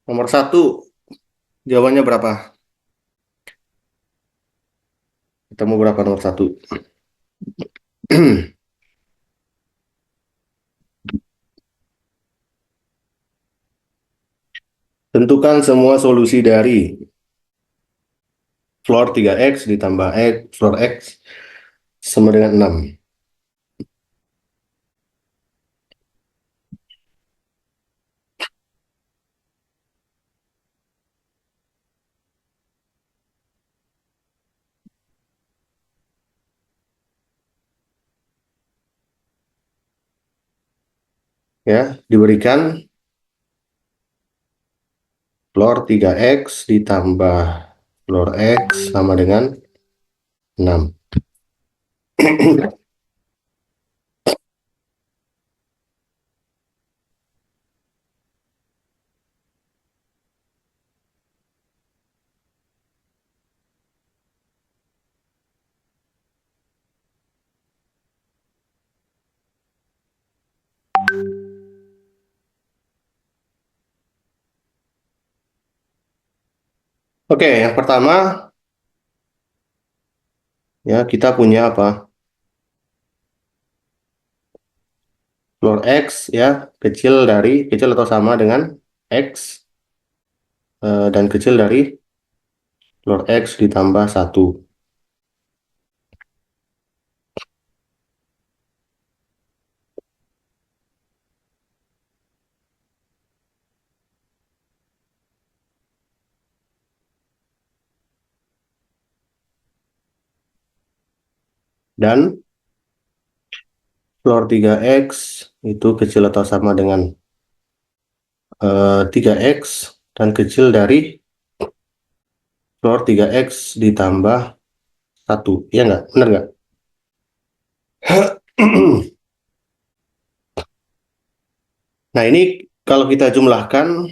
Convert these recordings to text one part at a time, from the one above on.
Nomor satu, jawabannya berapa? Ketemu berapa nomor satu? Tentukan semua solusi dari floor 3x ditambah floor x sama dengan 6. Ya, diberikan floor 3x ditambah floor x sama dengan 6. Oke, yang pertama ya kita punya apa? Floor x ya kecil atau sama dengan x dan kecil dari floor x ditambah 1. Dan floor 3x itu kecil atau sama dengan 3x dan kecil dari floor 3x ditambah 1. Iya nggak? Benar nggak? Nah, ini kalau kita jumlahkan,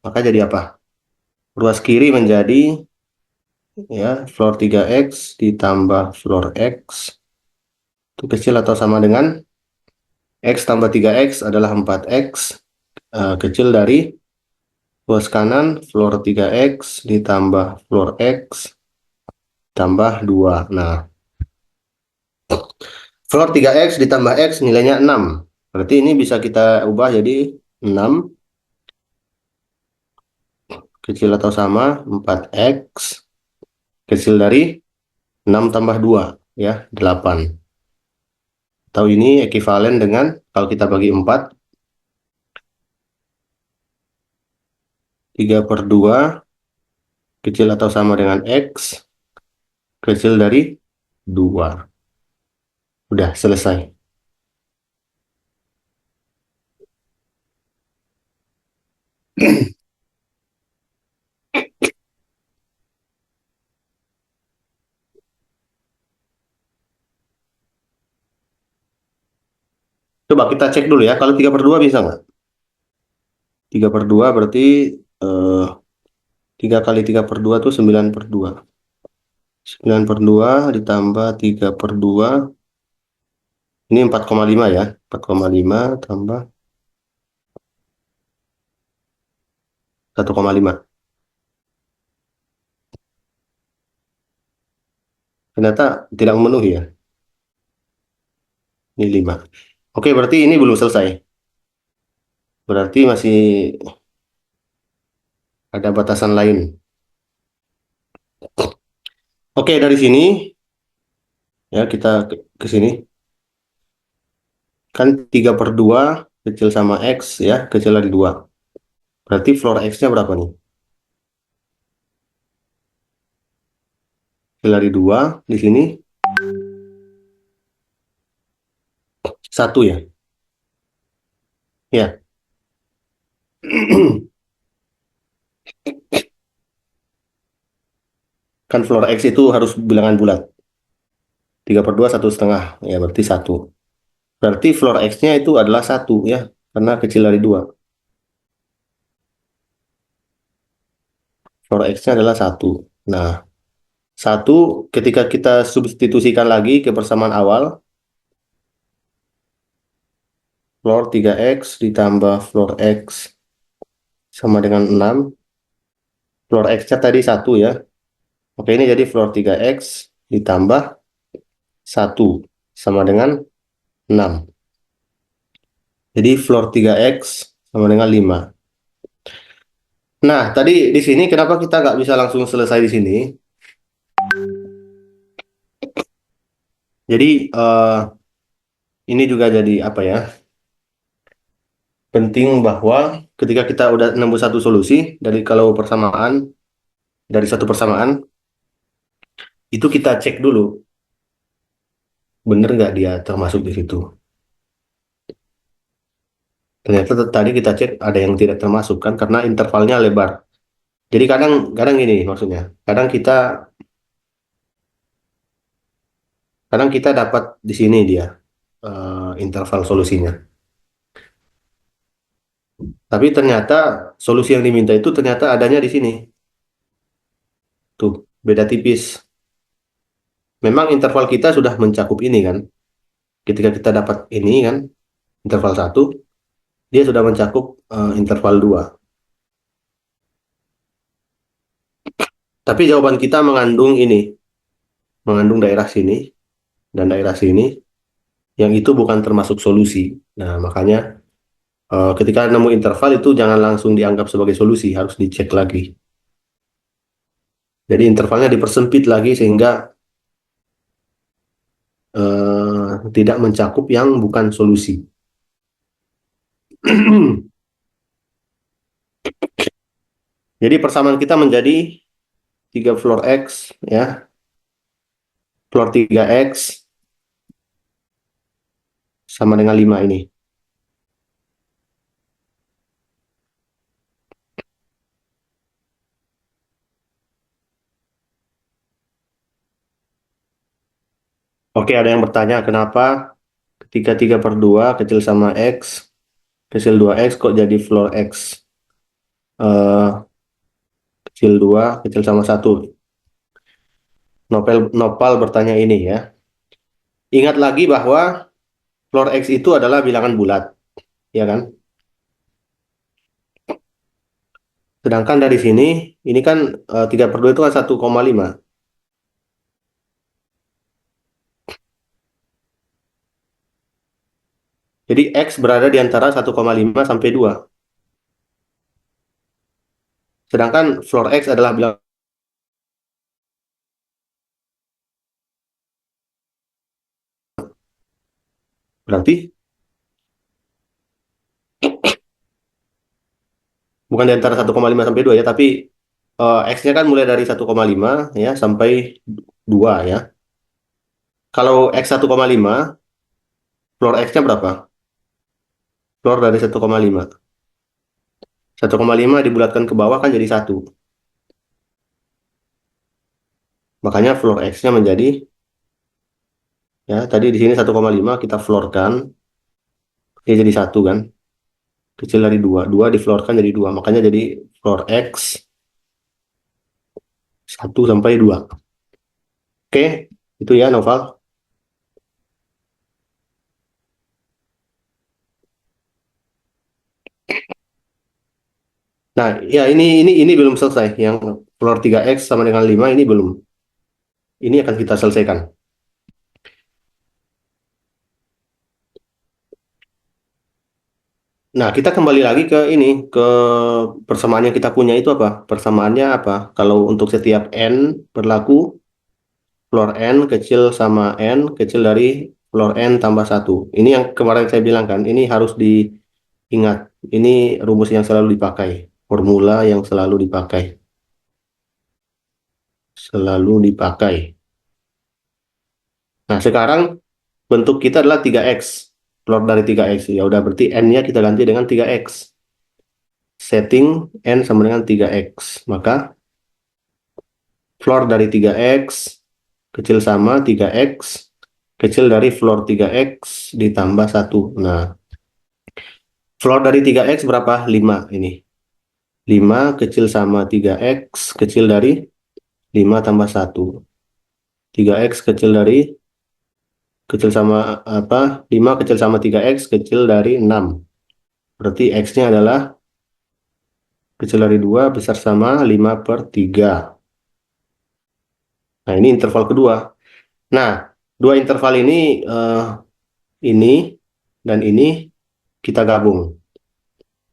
maka jadi apa? Ruas kiri menjadi ya floor 3x ditambah floor x itu kecil atau sama dengan x tambah 3x adalah 4x kecil dari ruas kanan floor 3x ditambah floor x tambah 2. Nah, floor 3x ditambah x nilainya 6. Berarti ini bisa kita ubah jadi 6 kecil atau sama 4x kecil dari 6 tambah 2 ya 8. Atau ini ekuivalen dengan kalau kita bagi 4, 3 per 2 kecil atau sama dengan x kecil dari 2. Udah selesai. Coba kita cek dulu ya. Kalau 3 per 2 bisa nggak? 3 per 2 berarti eh, 3 kali 3 per 2 itu 9 per 2. 9 per 2 ditambah 3 per 2. Ini 4,5 ya. 4,5 tambah 1,5. Ternyata tidak memenuhi ya. Ini 5. Oke, berarti ini belum selesai. Berarti masih ada batasan lain. Oke, dari sini ya kita ke sini. Kan 3 per 2 kecil sama X ya, kecil dari 2. Berarti floor X-nya berapa nih? Kecil dari 2 di sini 1 ya. Ya. Kan floor X itu harus bilangan bulat. 3 per 2 1,5. Ya, berarti 1. Berarti floor X-nya itu adalah 1 ya, karena kecil dari 2. Floor X-nya adalah 1. Nah, 1 ketika kita substitusikan lagi ke persamaan awal, floor 3x ditambah floor x sama dengan 6. Floor x-nya tadi 1 ya. Oke, ini jadi floor 3x ditambah 1 sama dengan 6. Jadi floor 3x sama dengan 5. Nah, tadi di sini kenapa kita nggak bisa langsung selesai di sini? Jadi ini juga jadi apa ya? Penting bahwa ketika kita udah nemu satu solusi kalau persamaan dari satu persamaan itu kita cek dulu bener nggak dia termasuk di situ. Ternyata tadi kita cek ada yang tidak termasuk kan karena intervalnya lebar. Jadi kadang kadang gini maksudnya. Kadang kita dapat di sini dia interval solusinya. Tapi ternyata solusi yang diminta itu ternyata adanya di sini. Tuh, beda tipis. Memang interval kita sudah mencakup ini kan. Ketika kita dapat ini kan, interval satu, dia sudah mencakup interval 2. Tapi jawaban kita mengandung ini, mengandung daerah sini dan daerah sini, yang itu bukan termasuk solusi. Nah, makanya ketika nemu interval itu jangan langsung dianggap sebagai solusi, harus dicek lagi. Jadi intervalnya dipersempit lagi sehingga tidak mencakup yang bukan solusi. Jadi persamaan kita menjadi 3 floor X ya. Floor 3X sama dengan 5 ini. Oke, ada yang bertanya kenapa ketika 3/2 kecil sama X, kecil 2X kok jadi floor X eh, kecil 2, kecil sama 1. Nopal bertanya ini ya. Ingat lagi bahwa floor X itu adalah bilangan bulat, ya kan? Sedangkan dari sini, ini kan 3/2 itu kan 1,5. Jadi X berada di antara 1,5 sampai 2. Sedangkan floor X adalah bilangan, berarti bukan di antara 1,5 sampai 2 ya, tapi X-nya kan mulai dari 1,5 ya sampai 2 ya. Kalau X 1,5, floor X-nya berapa? Floor dari 1,5. 1,5 dibulatkan ke bawah kan jadi 1. Makanya floor X-nya menjadi, ya tadi di sini 1,5 kita floorkan, dia jadi 1 kan. Kecil dari 2. 2 difloorkan jadi 2. Makanya jadi floor X 1 sampai 2. Oke, itu ya Noval. Nah, ya ini belum selesai. Yang floor 3X sama dengan 5 ini belum. Ini akan kita selesaikan. Nah, kita kembali lagi ke ini, ke persamaan yang kita punya itu apa? Persamaannya apa? Kalau untuk setiap N berlaku floor N kecil sama N kecil dari floor N tambah 1. Ini yang kemarin saya bilang kan, ini harus diingat. Ini rumus yang selalu dipakai. Formula yang selalu dipakai. Selalu dipakai. Nah, sekarang bentuk kita adalah 3X. Floor dari 3X. Ya udah berarti N-nya kita ganti dengan 3X. Setting N sama dengan 3X. Maka floor dari 3X kecil sama 3X kecil dari floor 3X ditambah 1. Nah, floor dari 3X berapa? 5 ini. 5 kecil sama 3X kecil dari 5 tambah 1. 3X kecil dari kecil sama apa? 5 kecil sama 3x kecil dari 6. Berarti x-nya adalah kecil dari 2 besar sama 5/3. Nah, ini interval kedua. Nah, dua interval ini dan ini kita gabung.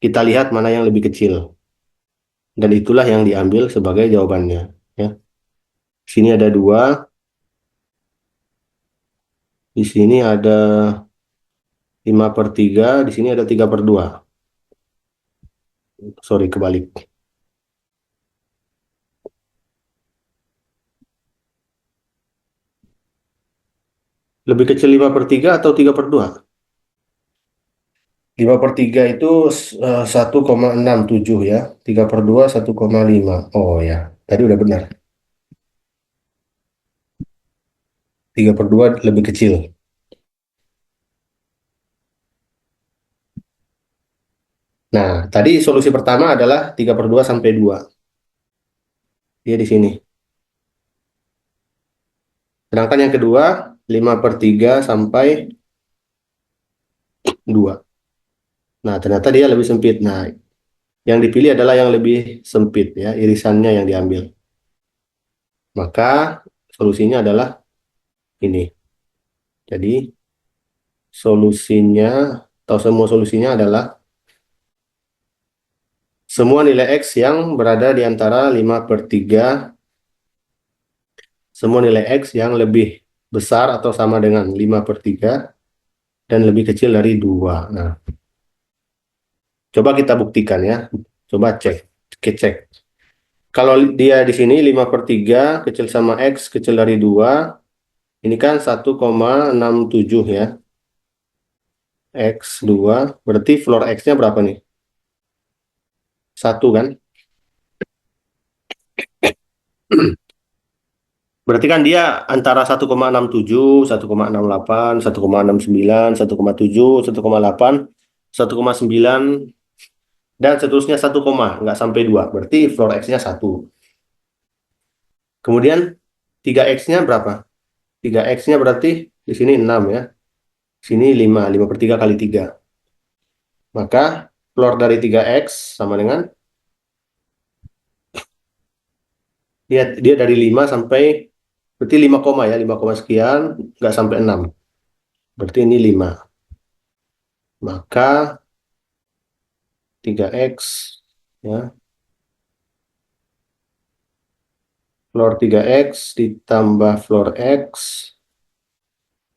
Kita lihat mana yang lebih kecil. Dan itulah yang diambil sebagai jawabannya. Ya. Sini ada 2, di sini ada 5/3, di sini ada 3/2. Sorry, kebalik. Lebih kecil 5/3 atau 3/2? 5/3 itu 1,67 ya. 3/2 1,5. Oh ya, tadi udah benar. 3/2 lebih kecil. Nah, tadi solusi pertama adalah 3/2 sampai 2. Dia di sini. Sedangkan yang kedua, 5/3 sampai 2. Nah, ternyata dia lebih sempit. Nah, yang dipilih adalah yang lebih sempit ya, irisannya yang diambil. Maka solusinya adalah ini. Jadi solusinya atau semua solusinya adalah semua nilai X yang berada di antara 5/3, semua nilai X yang lebih besar atau sama dengan 5/3 dan lebih kecil dari 2. Nah, coba kita buktikan ya. Coba cek. Cek. Kalau dia di sini 5/3 kecil sama X kecil dari 2, ini kan 1,67 ya. X2, berarti floor X-nya berapa nih? 1 kan? Berarti kan dia antara 1,67, 1,68, 1,69, 1,7, 1,8, 1,9, dan seterusnya 1, nggak sampai 2. Berarti floor X-nya 1. Kemudian 3X-nya berapa? 3X-nya berarti di sini 6 ya. Sini 5, 5/3 kali 3. Maka floor dari 3X sama dengan, dia dari 5 sampai, berarti 5 ya, 5 sekian, nggak sampai 6. Berarti ini 5. Maka 3X ya, floor 3X ditambah floor X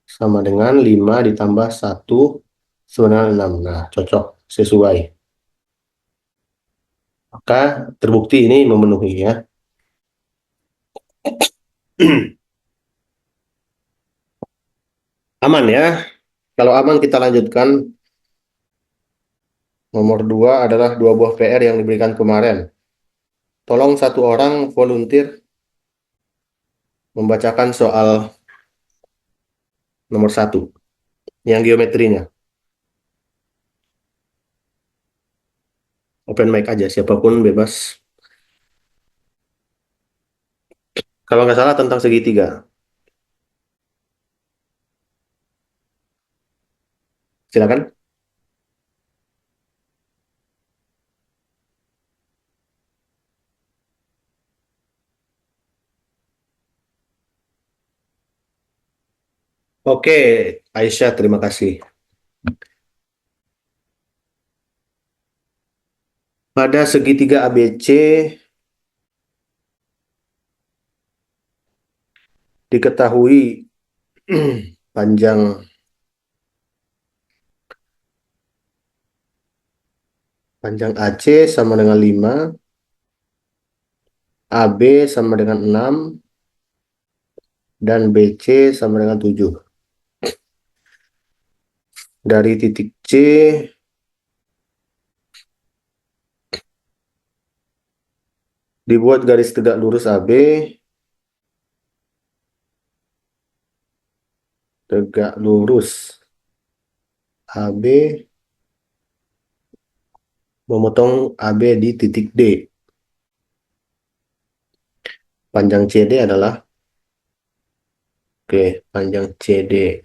sama dengan 5 ditambah 1 sama dengan 6. Nah, cocok, sesuai. Maka terbukti ini memenuhi ya. Aman ya. Kalau aman kita lanjutkan. Nomor 2 adalah 2 buah PR yang diberikan kemarin. Tolong satu orang volunteer membacakan soal nomor 1 yang geometrinya. Open mic aja, siapapun bebas. Kalau nggak salah tentang segitiga. Silakan. Oke, Aisyah, terima kasih. Pada segitiga ABC diketahui panjang AC sama dengan 5, AB sama dengan 6, dan BC sama dengan 7. Dari titik C dibuat garis tegak lurus AB, tegak lurus AB memotong AB di titik D. Panjang CD adalah, oke, panjang CD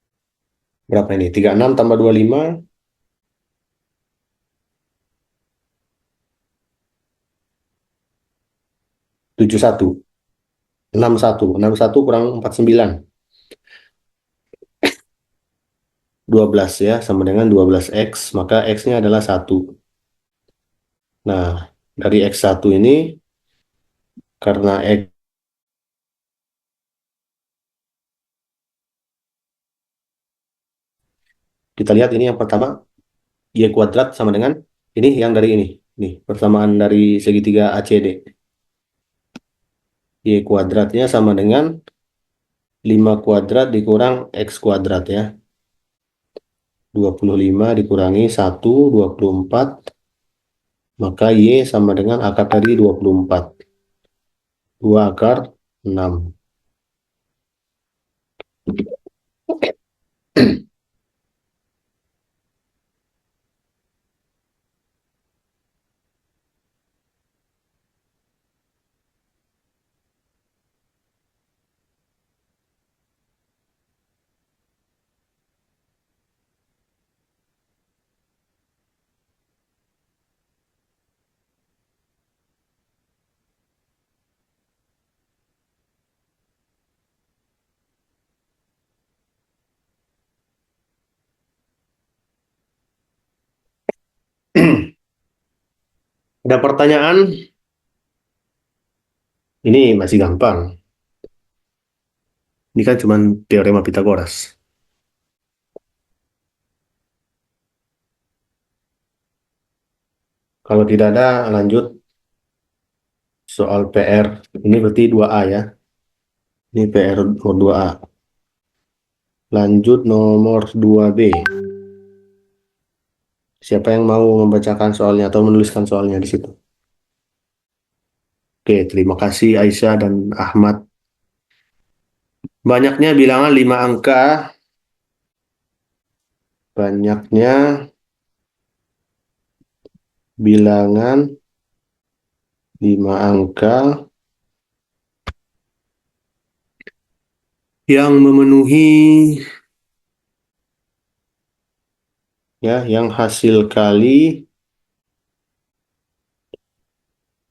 Berapa ini? 36 tambah 25, 71. 61. 61 kurang 49. 12 ya, sama dengan 12x. Maka x-nya adalah 1. Nah, dari x1 ini, karena x, kita lihat ini yang pertama, y kuadrat sama dengan, ini yang dari ini. Nih, persamaan dari segitiga ACD. Y kuadratnya sama dengan 5 kuadrat dikurang x kuadrat ya. 25 dikurangi 1, 24. Maka Y sama dengan akar dari 24. 2 akar 6. Ada pertanyaan? Ini masih gampang. Ini kan cuma teorema Pitagoras. Kalau tidak ada, lanjut soal PR. Ini berarti 2A ya. Ini PR nomor 2A. Lanjut nomor 2B. Siapa yang mau membacakan soalnya atau menuliskan soalnya di situ? Oke, terima kasih Aisyah dan Ahmad. Banyaknya bilangan 5 angka. Banyaknya bilangan 5 angka yang memenuhi, ya, yang hasil kali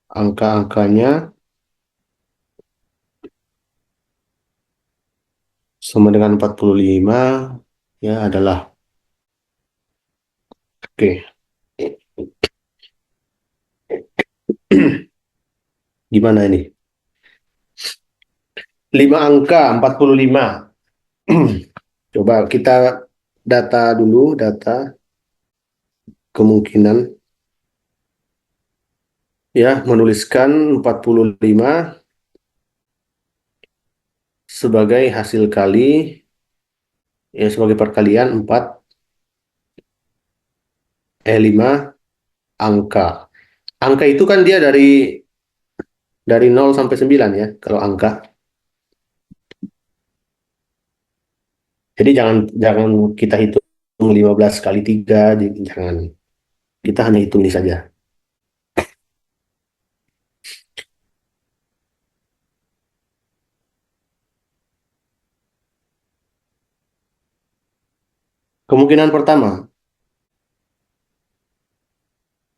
angka-angkanya sama dengan 45 ya adalah, oke. Gimana ini? 5 angka 45. Coba kita data dulu, data kemungkinan ya menuliskan 45 sebagai hasil kali, ya sebagai perkalian 5 angka. Angka itu kan dia dari 0 sampai 9 ya kalau angka. Jadi jangan jangan kita hitung 15 kali 3, jangan. Kita hanya hitung ini saja. Kemungkinan pertama,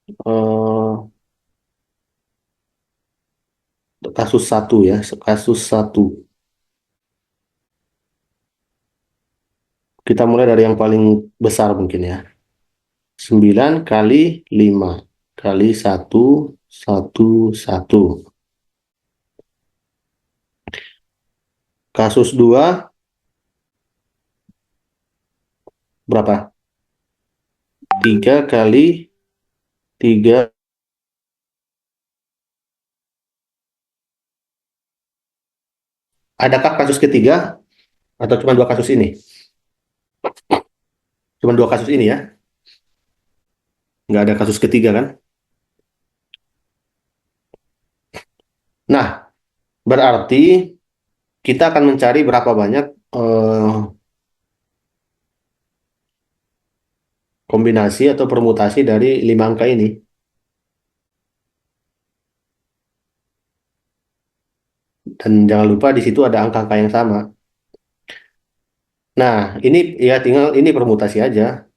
eh, kasus satu ya, kasus satu. Kita mulai dari yang paling besar mungkin ya. 9 kali 5 kali satu, satu, satu. Kasus 2 berapa? 3 kali 3. Adakah kasus ketiga atau cuma 2 kasus ini? Cuma 2 kasus ini ya? Nggak ada kasus ketiga kan? Nah, berarti kita akan mencari berapa banyak kombinasi atau permutasi dari 5 angka ini. Dan jangan lupa di situ ada angka-angka yang sama. Nah, ini ya tinggal ini permutasi aja.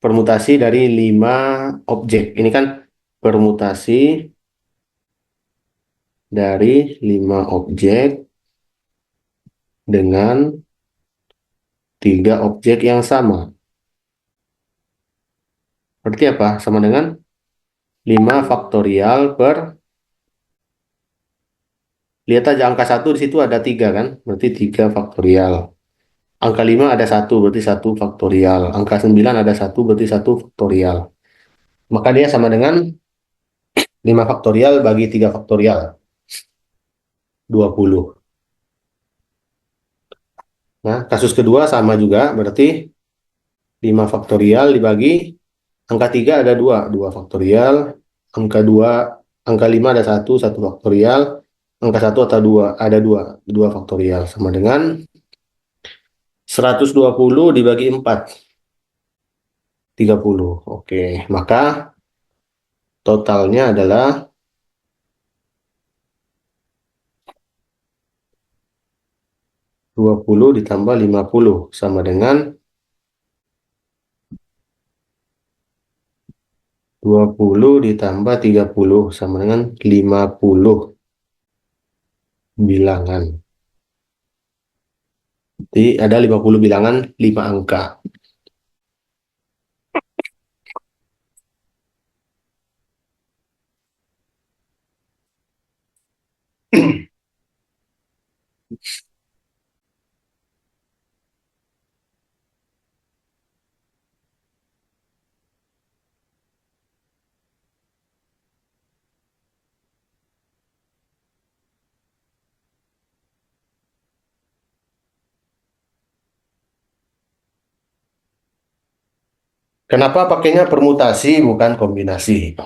Permutasi dari 5 objek. Ini kan permutasi dari 5 objek dengan 3 objek yang sama. Berarti apa? Sama dengan 5 faktorial per, lihat aja angka 1 di situ ada 3 kan? Berarti 3 faktorial. Angka 5 ada 1 berarti 1 faktorial. Angka 9 ada 1 berarti 1 faktorial. Maka dia sama dengan 5 faktorial bagi 3 faktorial. 20. Nah, kasus kedua sama juga, berarti 5 faktorial dibagi angka 3 ada 2 2 faktorial. Angka 2, angka 5 ada 1 faktorial. Angka 1 atau 2 ada 2 2 faktorial. Sama dengan 120 dibagi 4, 30. Oke, maka totalnya adalah 20 ditambah 50 sama dengan 20 ditambah 30 sama dengan 50 bilangan. Jadi ada 50 bilangan 5 angka. Kenapa pakainya permutasi bukan kombinasi?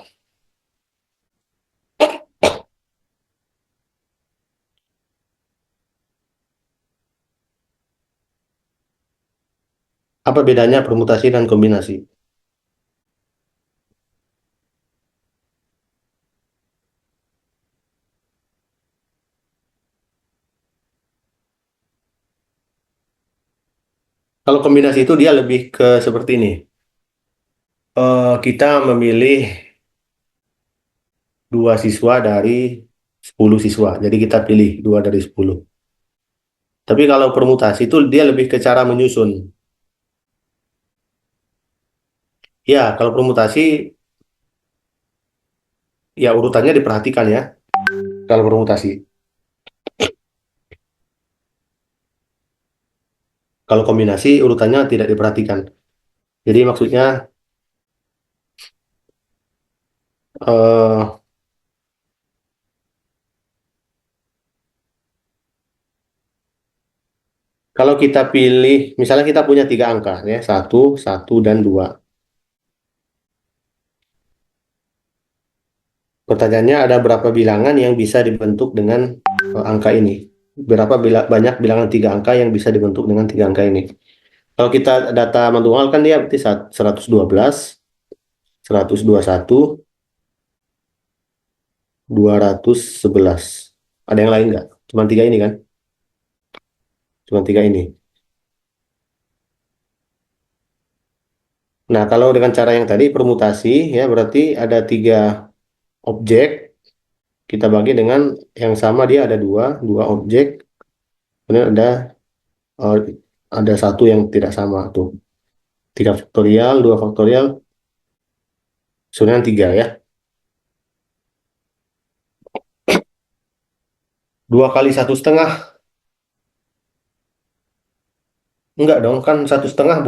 Apa bedanya permutasi dan kombinasi? Kalau kombinasi itu dia lebih ke seperti ini. Kita memilih 2 siswa dari 10 siswa. Jadi kita pilih 2 dari 10. Tapi kalau permutasi itu dia lebih ke cara menyusun. Ya, kalau permutasi ya urutannya diperhatikan ya. Kalau permutasi. Kalau kombinasi urutannya tidak diperhatikan. Jadi maksudnya eh, kalau kita pilih, misalnya kita punya 3 angka ya, 1, 1, dan 2. Pertanyaannya ada berapa bilangan yang bisa dibentuk dengan angka ini? Banyak bilangan 3 angka yang bisa dibentuk dengan 3 angka ini? Kalau kita data manual kan dia berarti 112, 121, 211. Ada yang lain nggak? Cuma 3 ini kan? Cuma 3 ini. Nah, kalau dengan cara yang tadi permutasi ya berarti ada 3 objek, kita bagi dengan yang sama, dia ada dua objek, kemudian eh, ada satu yang tidak sama tuh. 3 faktorial, 2 faktorial, sebenarnya 3 ya. 2 kali 1/2, enggak dong, kan 1/2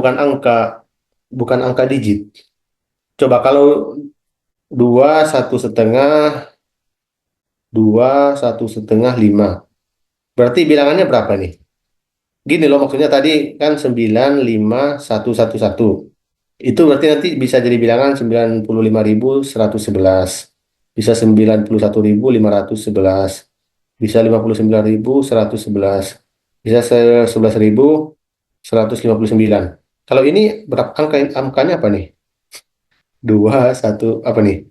bukan angka digit. Coba kalau 2 1/2, 5. Berarti bilangannya berapa nih? Gini loh maksudnya tadi kan 95111. Itu berarti nanti bisa jadi bilangan 95.111, bisa 91.511, bisa 59.111, bisa 11.159. Kalau ini berapa angkanya apa nih? 2 1 apa nih?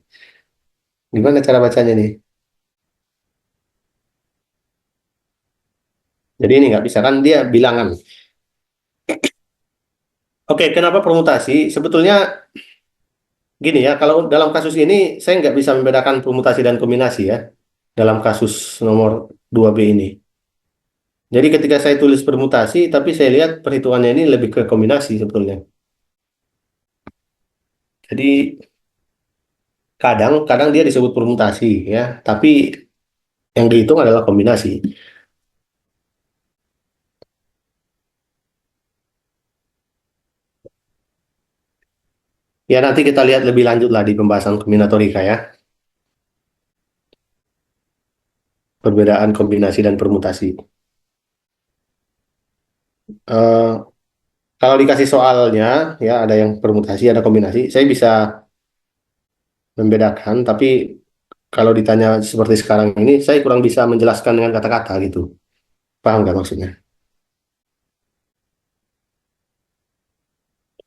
Gimana cara bacanya nih? Jadi ini nggak bisa kan dia bilangan. Oke, kenapa permutasi? Sebetulnya gini ya, kalau dalam kasus ini saya nggak bisa membedakan permutasi dan kombinasi ya, dalam kasus nomor 2B ini. Jadi ketika saya tulis permutasi, tapi saya lihat perhitungannya ini lebih ke kombinasi sebetulnya. Jadi kadang-kadang dia disebut permutasi ya, tapi yang dihitung adalah kombinasi. Ya nanti kita lihat lebih lanjut lah di pembahasan kombinatorika ya, perbedaan kombinasi dan permutasi. Eh, kalau dikasih soalnya ya ada yang permutasi, ada kombinasi, saya bisa membedakan, tapi kalau ditanya seperti sekarang ini, saya kurang bisa menjelaskan dengan kata-kata gitu. Paham nggak maksudnya?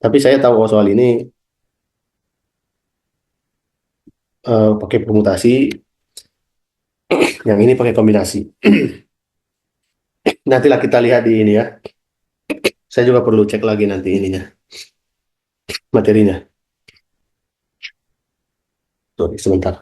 Tapi saya tahu oh, soal ini pakai permutasi, yang ini pakai kombinasi. Nantilah kita lihat di ini ya. Saya juga perlu cek lagi nanti ininya, materinya. Sorry, sebentar.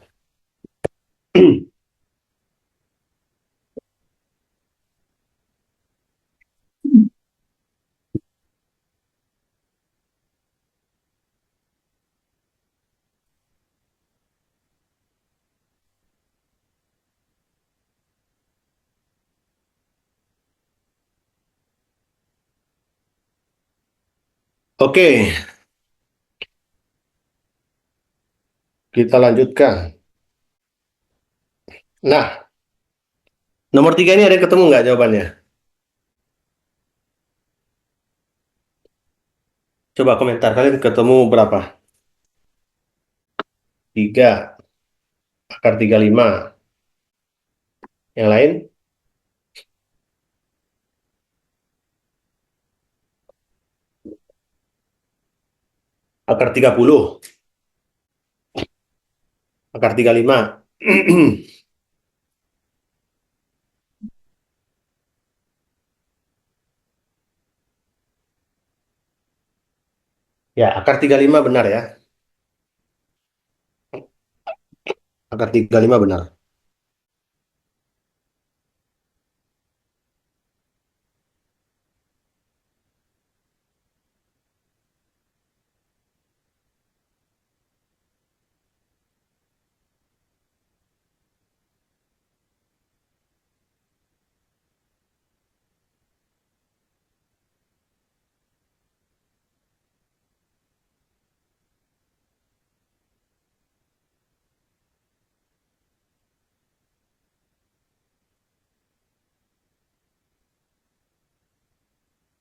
Oke, kita lanjutkan. Nah, nomor 3 ini ada yang ketemu nggak jawabannya? Coba komentar, kalian ketemu berapa? 3, akar 35. Yang lain, akar 30, akar 35. Ya, akar 35 benar ya. Akar 35 benar.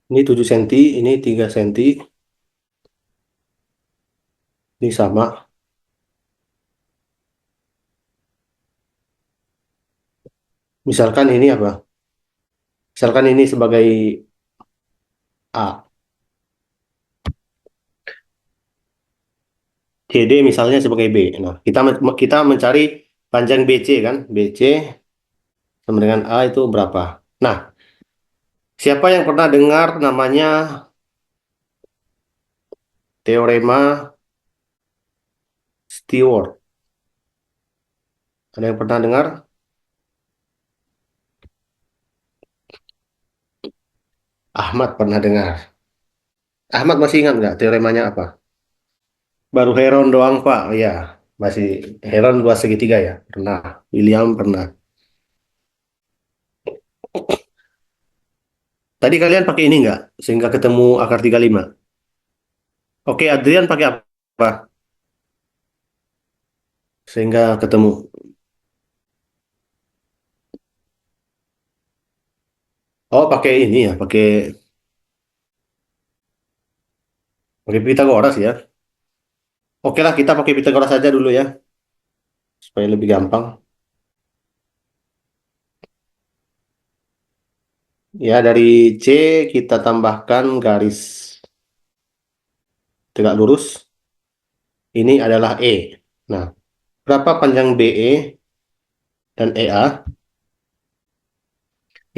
Ini 7 cm, ini 3 cm, ini sama. Misalkan ini apa? Misalkan ini sebagai A, CD misalnya sebagai B. Nah, kita mencari panjang BC kan? BC sama dengan A itu berapa? Nah, siapa yang pernah dengar namanya teorema Stewart? Ada yang pernah dengar? Ahmad pernah dengar. Ahmad masih ingat nggak teoremanya apa? Baru Heron doang, Pak. Iya, masih Heron dua segitiga ya? Pernah. William pernah. Tadi kalian pakai ini nggak? Sehingga ketemu akar 35. Oke, Adrian pakai apa? Sehingga ketemu. Oh, pakai ini ya, pakai Pitagoras ya. Oke lah, kita pakai Pitagoras saja dulu ya, supaya lebih gampang. Ya, dari C kita tambahkan garis tegak lurus. Ini adalah E. Nah, berapa panjang BE dan EA?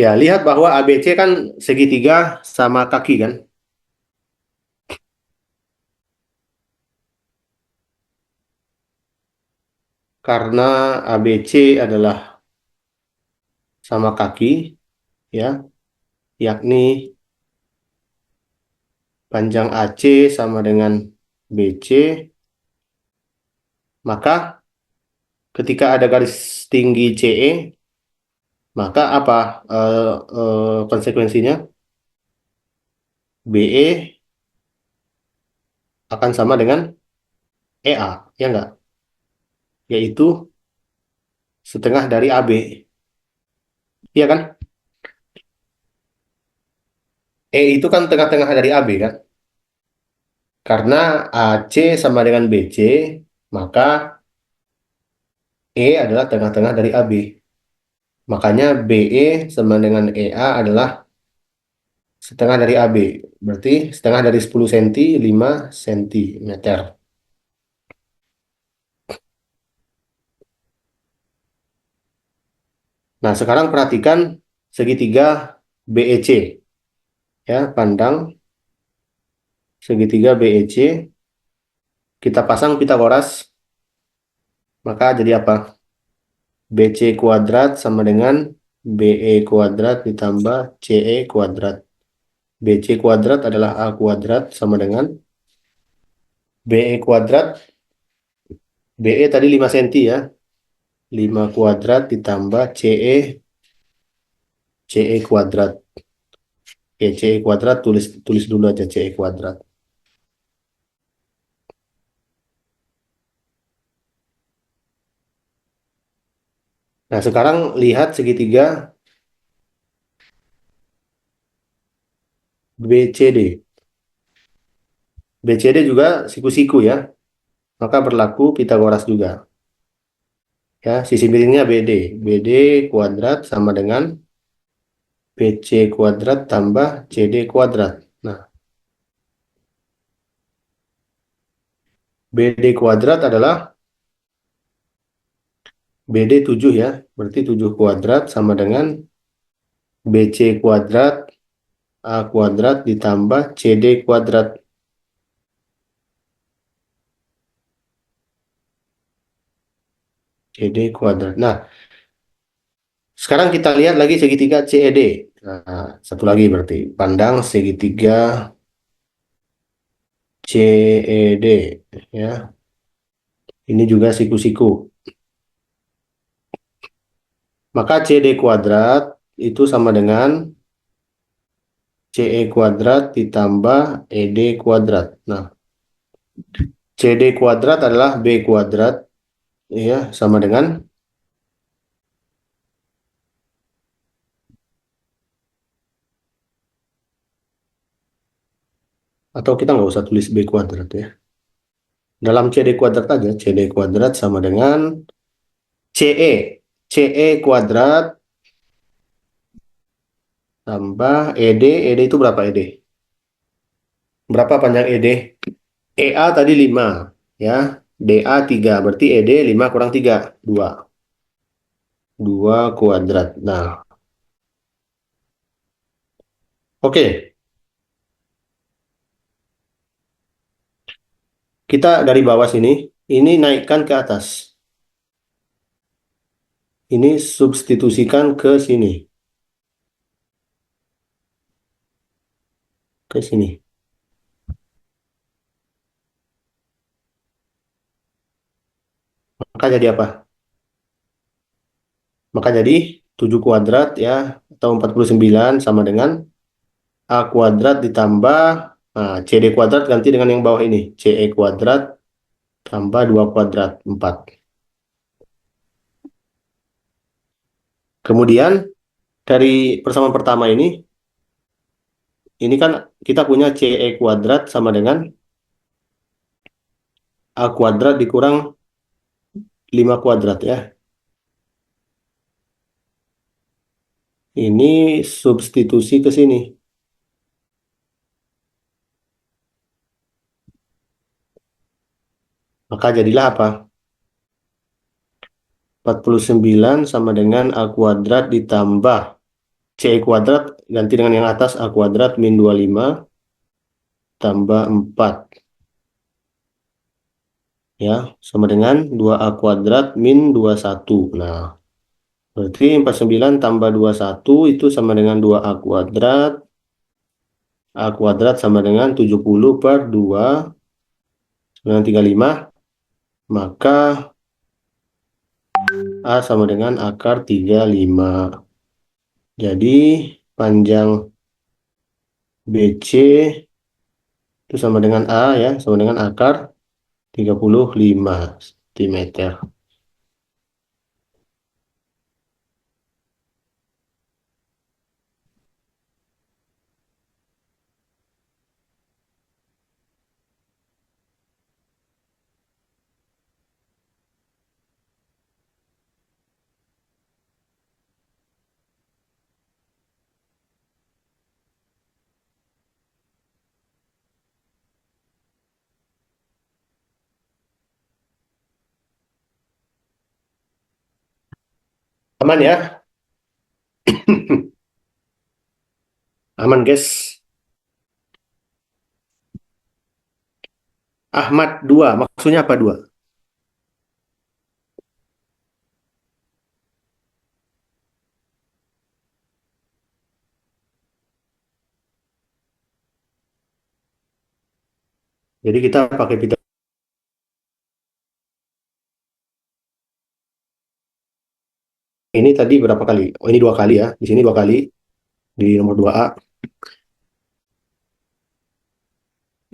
Ya, lihat bahwa ABC kan segitiga sama kaki kan. karena ABC adalah sama kaki, ya, yakni panjang AC sama dengan BC, maka ketika ada garis tinggi CE, maka apa konsekuensinya? BE akan sama dengan EA, ya enggak? Yaitu setengah dari AB, iya kan? E itu kan tengah-tengah dari AB kan? Karena AC sama dengan BC, maka E adalah tengah-tengah dari AB. Makanya BE sama dengan EA adalah setengah dari AB. Berarti setengah dari 10 cm, 5 cm. Nah, sekarang perhatikan segitiga BEC. Ya, pandang segitiga BEC. Kita pasang Pitagoras, maka jadi apa? BC kuadrat sama dengan BE kuadrat ditambah CE kuadrat. BC kuadrat adalah A kuadrat sama dengan BE kuadrat. BE tadi 5 cm ya. 5 kuadrat ditambah CE kuadrat. Oke, CE kuadrat tulis dulu aja CE kuadrat. Nah, sekarang lihat segitiga BCD. BCD juga siku-siku ya. Maka berlaku Pitagoras juga. Ya, sisi miringnya BD. BD kuadrat sama dengan BC kuadrat tambah CD kuadrat. Nah, BD kuadrat adalah BD 7 ya. Berarti 7 kuadrat sama dengan BC kuadrat A kuadrat ditambah CD kuadrat. CD kuadrat. Nah, sekarang kita lihat lagi segitiga CED. Nah, satu lagi berarti. Pandang segitiga CED. Ya, ini juga siku-siku. Maka CD kuadrat itu sama dengan CE kuadrat ditambah ED kuadrat. Nah, CD kuadrat adalah B kuadrat, ya, sama dengan, atau kita nggak usah tulis B kuadrat ya. Dalam CD kuadrat aja, CD kuadrat sama dengan CE. CE kuadrat tambah ED. ED itu berapa ED? Berapa panjang ED? EA tadi 5, ya. DA 3, berarti ED 5 kurang 3, 2. 2 kuadrat. Nah, oke. Kita dari bawah sini, ini naikkan ke atas. Ini substitusikan ke sini. Ke sini. Maka jadi apa? Maka jadi 7 kuadrat ya, atau 49 sama dengan A kuadrat ditambah, nah, CD kuadrat ganti dengan yang bawah ini. CE kuadrat tambah 2 kuadrat, 4. Kemudian dari persamaan pertama ini kan kita punya CE kuadrat sama dengan A kuadrat dikurang 5 kuadrat ya. Ini substitusi ke sini. Maka jadilah apa? 49 sama dengan A kuadrat ditambah CE kuadrat ganti dengan yang atas A kuadrat min 25 tambah 4. ya, sama dengan 2A kuadrat min 21. Nah, berarti 49 tambah 21 itu sama dengan 2A kuadrat. A kuadrat sama dengan 70 per 2, dengan 35. Maka A sama dengan akar 35. Jadi panjang BC itu sama dengan A ya, sama dengan akar 35 cm. Aman ya? Aman guys. Ahmad 2, maksudnya apa 2? Jadi kita pakai pita. Ini tadi berapa kali? Oh, ini 2 kali ya. Di sini 2 kali. Di nomor 2A.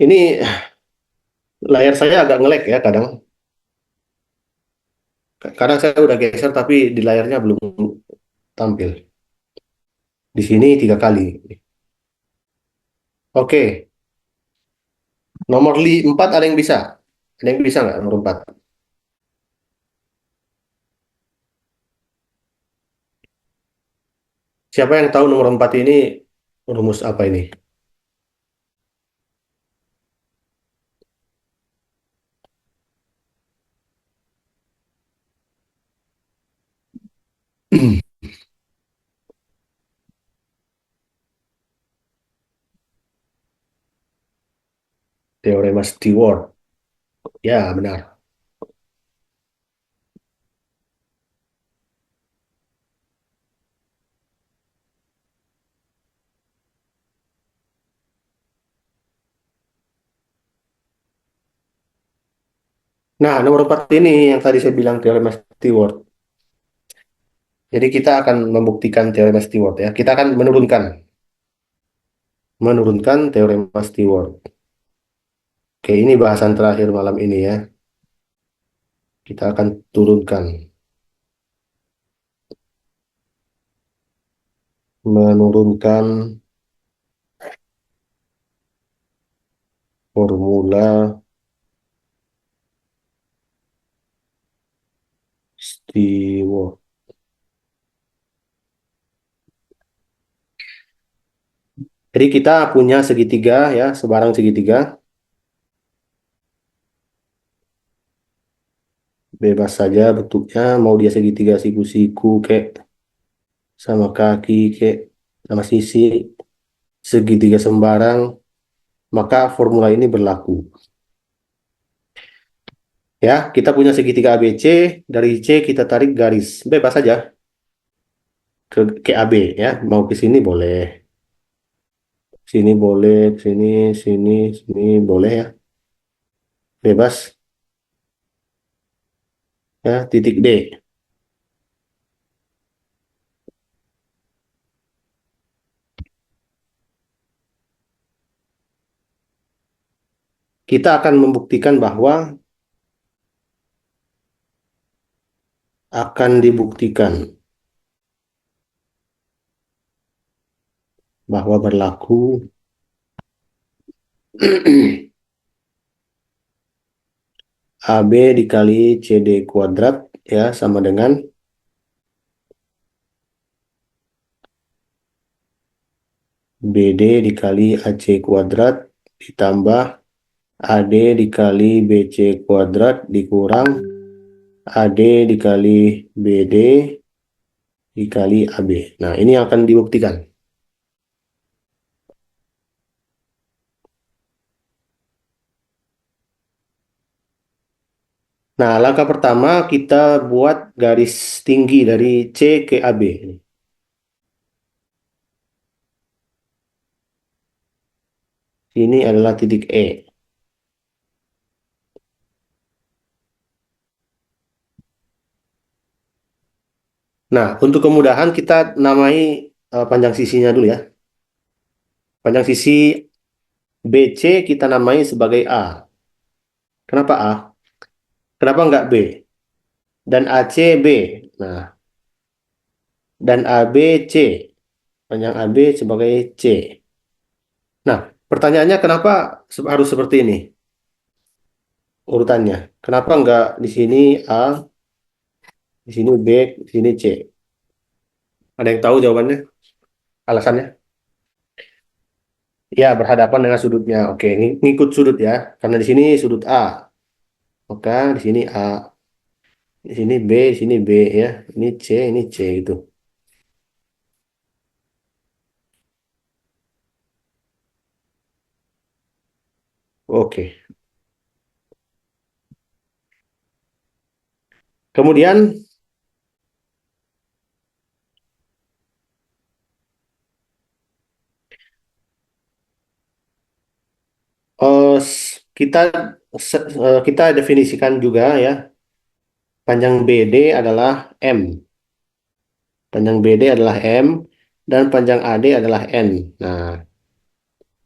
Ini layar saya agak nge-lag ya kadang. Kadang saya udah geser tapi di layarnya belum tampil. Di sini 3 kali. Oke. Nomor 4 ada yang bisa? Ada yang bisa nggak nomor 4? Siapa yang tahu nomor 4 ini rumus apa ini? Teorema Stewart. Ya, benar. Nah, nomor 4 ini yang tadi saya bilang teorema Stewart. Jadi kita akan membuktikan teorema Stewart ya. Kita akan menurunkan teorema Stewart. Oke, ini bahasan terakhir malam ini ya. Kita akan turunkan, menurunkan formula Stewart. Jadi kita punya segitiga ya, sebarang segitiga. Bebas saja bentuknya, mau dia segitiga siku-siku kek, sama kaki kek, sama sisi, segitiga sembarang, maka formula ini berlaku. Ya, kita punya segitiga ABC, dari C kita tarik garis, bebas saja ke AB ya, mau ke sini boleh, sini boleh, sini, sini, sini boleh ya, bebas ya, titik D. Kita akan membuktikan akan dibuktikan bahwa berlaku AB dikali CD kuadrat ya sama dengan BD dikali AC kuadrat ditambah AD dikali BC kuadrat dikurang AD dikali BD dikali AB. Nah, ini yang akan dibuktikan. Nah, langkah pertama kita buat garis tinggi dari C ke AB. Ini adalah titik E. Nah, untuk kemudahan kita namai panjang sisinya dulu ya. Panjang sisi BC kita namai sebagai A. Kenapa A? Kenapa nggak B? Dan AC B. Nah, dan AB C. Panjang AB sebagai C. Nah, pertanyaannya kenapa harus seperti ini urutannya? Kenapa nggak di sini A, di sini B, di sini C? Ada yang tahu jawabannya? Alasannya? Ya, berhadapan dengan sudutnya. Oke, ngikut sudut ya. Karena di sini sudut A. Maka di sini A, di sini B, di sini B ya. Ini C gitu. Oke. Kemudian kita kita definisikan juga ya. Panjang BD adalah M. Panjang BD adalah M dan panjang AD adalah N. Nah,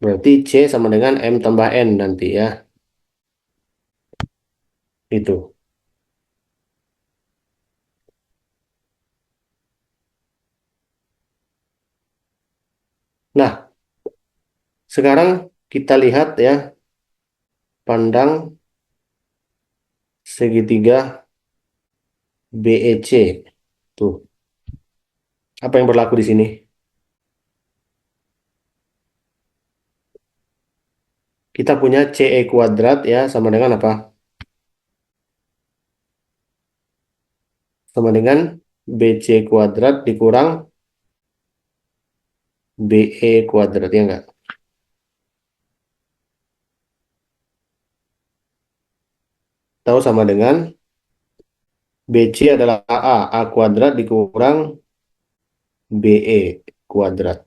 berarti C sama dengan M tambah N nanti ya. Itu. Nah, sekarang kita lihat ya, pandang segitiga BEC. Tuh, apa yang berlaku di sini? Kita punya CE kuadrat ya, sama dengan apa? Sama dengan BC kuadrat dikurang BE kuadrat, ya enggak? Tahu sama dengan BC adalah A kuadrat dikurang BE kuadrat.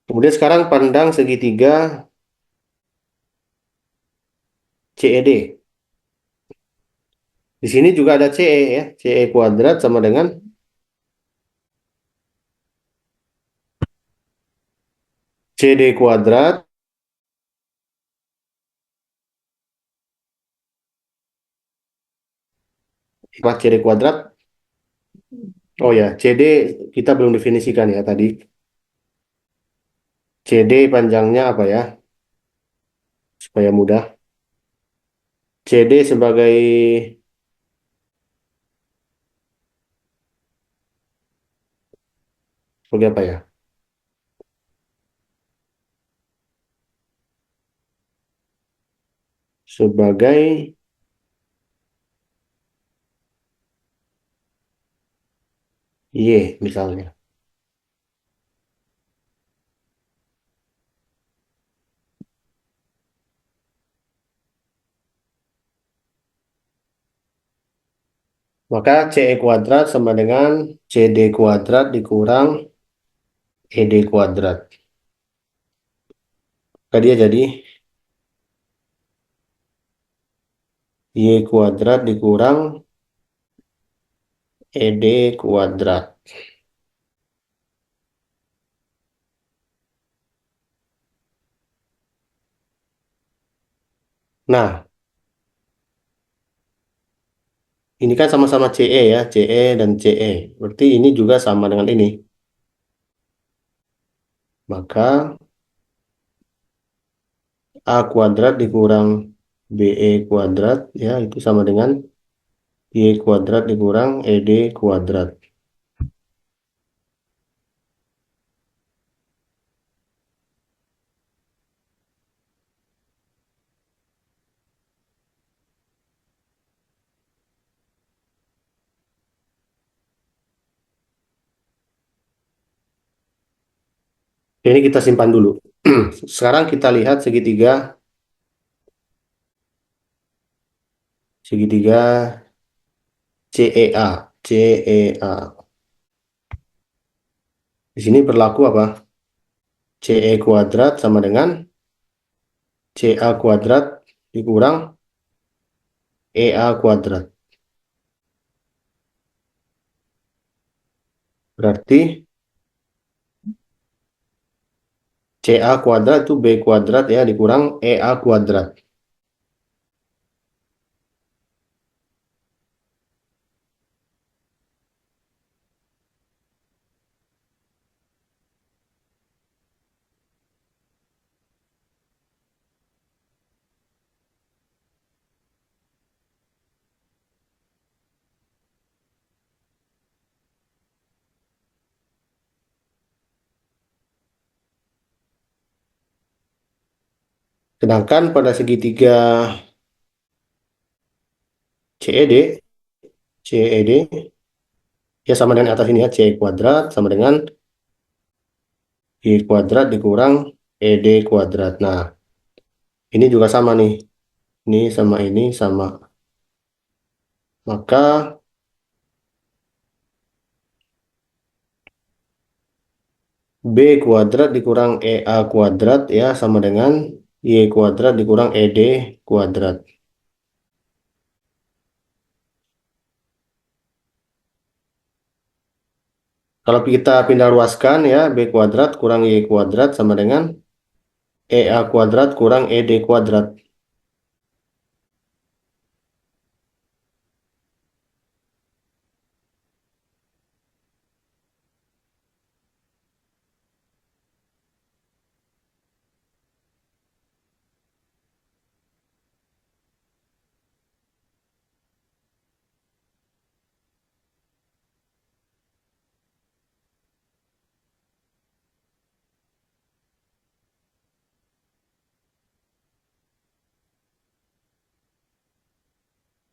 Kemudian sekarang pandang segitiga CED. Di sini juga ada CE ya. CE kuadrat sama dengan CD kuadrat. Apa CD kuadrat? Oh ya, CD kita belum definisikan ya tadi. CD panjangnya apa ya? Supaya mudah. CD sebagai apa ya? Sebagai Y misalnya. Maka CE kuadrat sama dengan CD kuadrat dikurang ED kuadrat. Tadi ya jadi Y kuadrat dikurang ED kuadrat. Nah, ini kan sama-sama CE ya, CE dan CE. Berarti ini juga sama dengan ini. Maka A kuadrat dikurang BE kuadrat, ya itu sama dengan Y kuadrat dikurang ED kuadrat. Ini kita simpan dulu. Sekarang kita lihat segitiga segitiga CEA. CEA. Di sini berlaku apa? CE kuadrat sama dengan CA kuadrat dikurang EA kuadrat. Berarti CA kuadrat itu B kuadrat ya dikurang EA kuadrat. Sedangkan pada segitiga CED, CED ya sama dengan atas ini ya, C kuadrat sama dengan I kuadrat dikurang ED kuadrat. Nah, ini juga sama nih. Ini sama ini sama. Maka B kuadrat dikurang EA kuadrat ya sama dengan Y kuadrat dikurang ED kuadrat. Kalau kita pindah ruaskan ya, B kuadrat kurang Y kuadrat sama dengan EA kuadrat kurang ED kuadrat.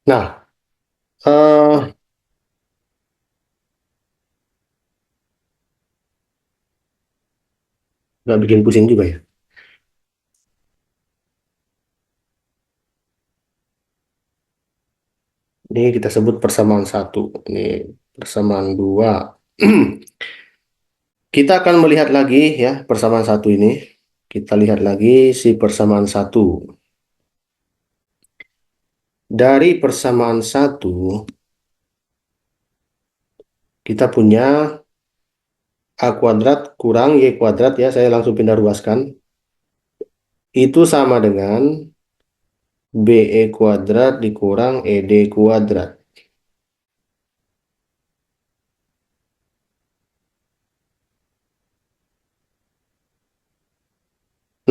Nah, eh, nggak bikin pusing juga ya. Ini kita sebut persamaan satu. Ini persamaan dua. Kita akan melihat lagi ya persamaan satu ini. Kita lihat lagi si persamaan satu. Dari persamaan satu, kita punya A kuadrat kurang Y kuadrat ya. Saya langsung pindah ruaskan. Itu sama dengan BE kuadrat dikurang ED kuadrat.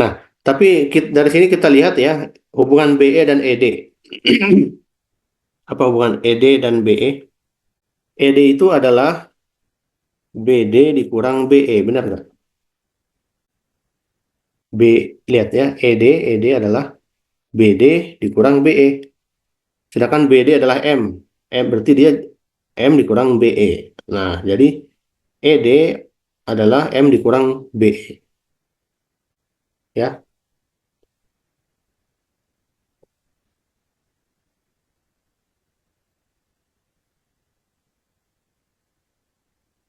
Nah, tapi dari sini kita lihat ya hubungan BE dan ED. Apa hubungan ED dan BE? ED itu adalah BD dikurang BE, benar nggak? B, lihat ya, ED adalah BD dikurang BE. Sedangkan BD adalah M. M berarti dia M dikurang BE. Nah, jadi ED adalah M dikurang BE. Ya,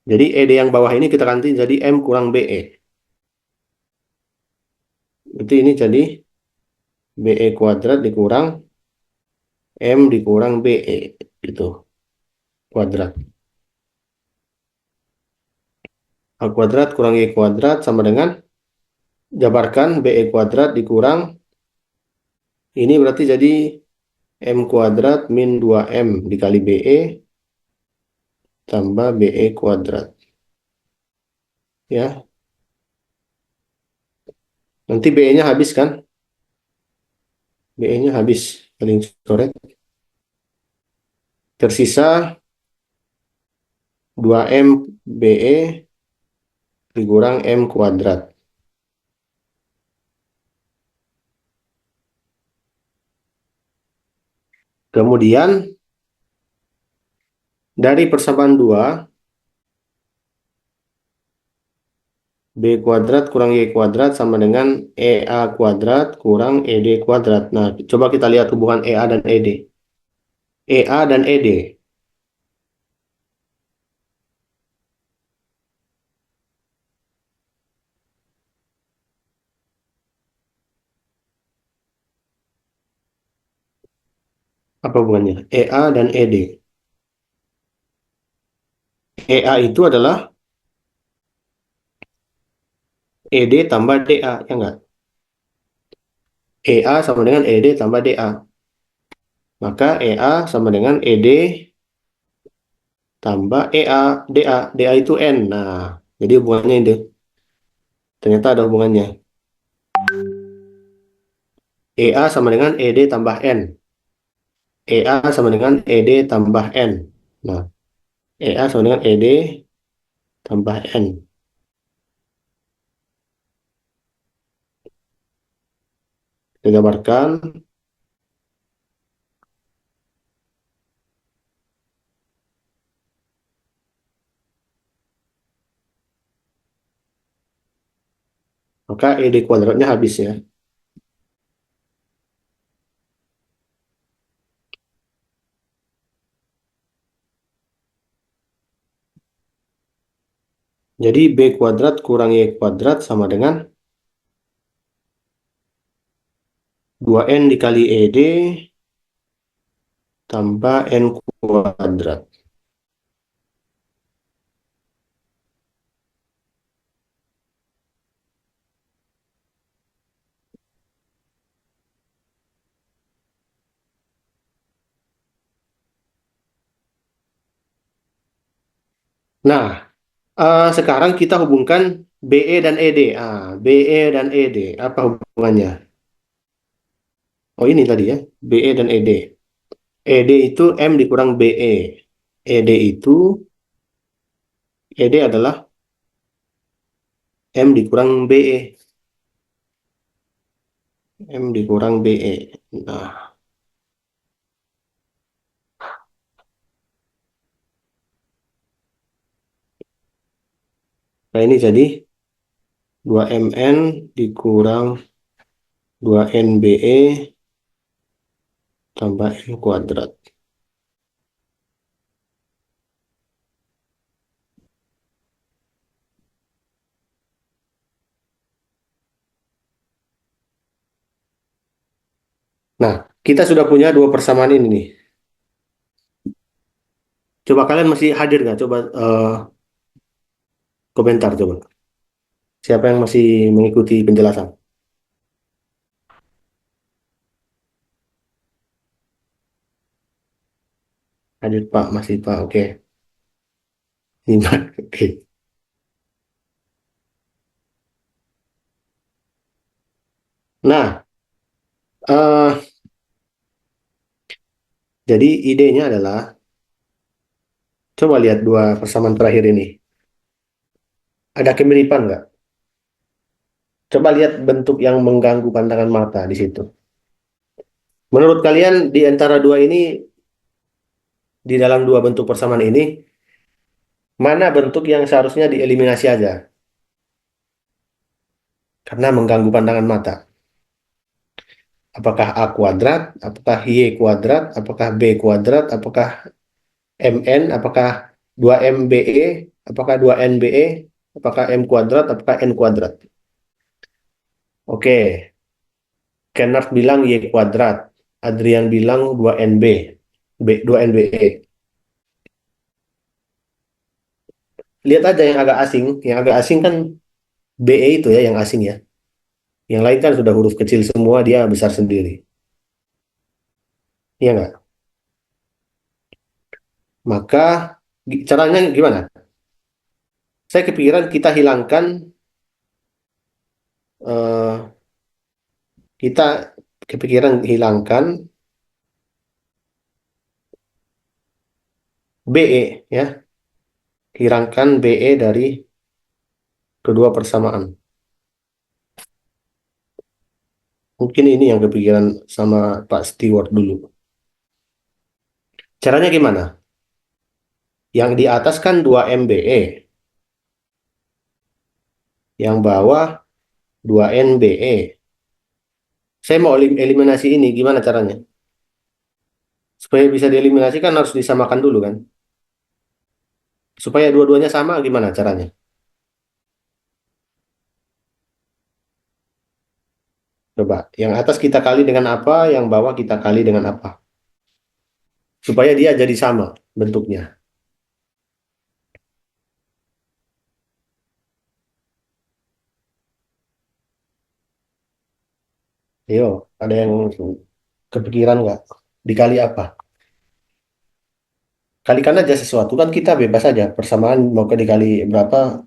jadi ED yang bawah ini kita ganti jadi M kurang BE. Berarti ini jadi BE kuadrat dikurang M dikurang BE. Gitu, kuadrat. A kuadrat kurang Y kuadrat sama dengan jabarkan BE kuadrat dikurang ini berarti jadi M kuadrat min 2M dikali BE tambah BE kuadrat. Ya, nanti BE-nya habis kan? BE-nya habis paling coret. Tersisa 2M BE dikurang M kuadrat. Kemudian dari persamaan 2 B kuadrat kurang Y kuadrat sama dengan EA kuadrat kurang ED kuadrat. Nah, coba kita lihat hubungan EA dan ED. EA dan ED. Apa hubungannya? EA dan ED. EA itu adalah ED tambah DA, ya enggak? EA sama dengan ED tambah DA. Maka EA sama dengan ED tambah DA. DA itu N. Nah, jadi hubungannya itu. Ternyata ada hubungannya. EA sama dengan ED tambah N. EA sama dengan ED tambah N. Nah, EA sama dengan ED tambah N. Kita gambarkan. Maka ED kuadratnya habis ya. Jadi B kuadrat kurang Y kuadrat sama dengan 2N dikali ED tambah N kuadrat. Nah, sekarang kita hubungkan BE dan ED. BE dan ED, apa hubungannya? Oh ini tadi ya, BE dan ED. ED itu M dikurang BE. ED itu, ED adalah M dikurang BE. M dikurang BE. Nah, ini jadi 2MN dikurang 2NBE tambah N kuadrat. Nah, kita sudah punya dua persamaan ini nih. Coba kalian masih hadir nggak? Coba komentar coba. Siapa yang masih mengikuti penjelasan? Hadir Pak, masih Pak. Oke. Iman. Oke. Nah, eh, jadi idenya adalah coba lihat dua persamaan terakhir ini. Ada kemiripan nggak? Coba lihat bentuk yang mengganggu pandangan mata di situ. Menurut kalian di antara dua ini, di dalam dua bentuk persamaan ini, mana bentuk yang seharusnya dieliminasi aja? Karena mengganggu pandangan mata. Apakah A kuadrat, apakah Y kuadrat, apakah B kuadrat, apakah MN, apakah 2MBE, apakah 2NBE, apakah M kuadrat, apakah N kuadrat. Oke, Kennard bilang Y kuadrat, Adrian bilang 2NB, 2NBE. Lihat aja yang agak asing kan BE itu ya yang asing ya. Yang lain kan sudah huruf kecil semua, dia besar sendiri. Iya nggak? Maka caranya gimana? Saya kepikiran kita hilangkan, eh, kita kepikiran hilangkan BE ya, hilangkan BE dari kedua persamaan. Mungkin ini yang kepikiran sama Pak Stewart dulu. Caranya gimana? Yang di atas kan 2 MBE, yang bawah 2 NBE. Saya mau eliminasi ini, gimana caranya? Supaya bisa dieliminasi kan harus disamakan dulu kan. Supaya dua-duanya sama gimana caranya? Coba, yang atas kita kali dengan apa, yang bawah kita kali dengan apa? Supaya dia jadi sama bentuknya. Ayo, ada yang kepikiran nggak? Dikali apa? Kalikan aja sesuatu kan kita bebas aja. Persamaan mau ke dikali berapa?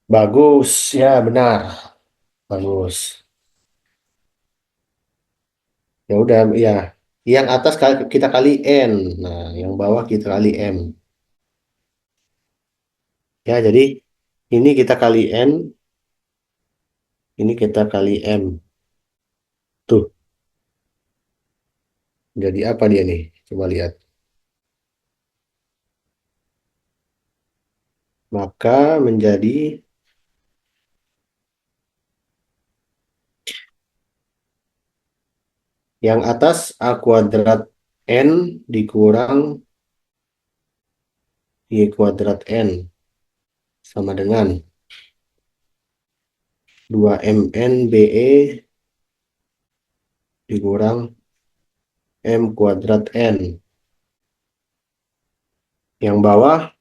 Bagus, ya benar. Bagus. Ya udah, ya. Yang atas kita kali N. Nah, yang bawah kita kali M. Ya, jadi ini kita kali N, ini kita kali M. Tuh, jadi apa dia nih? Coba lihat. Maka menjadi yang atas A kuadrat N dikurang Y kuadrat N sama dengan 2 MN BE dikurang M kuadrat N. Yang bawah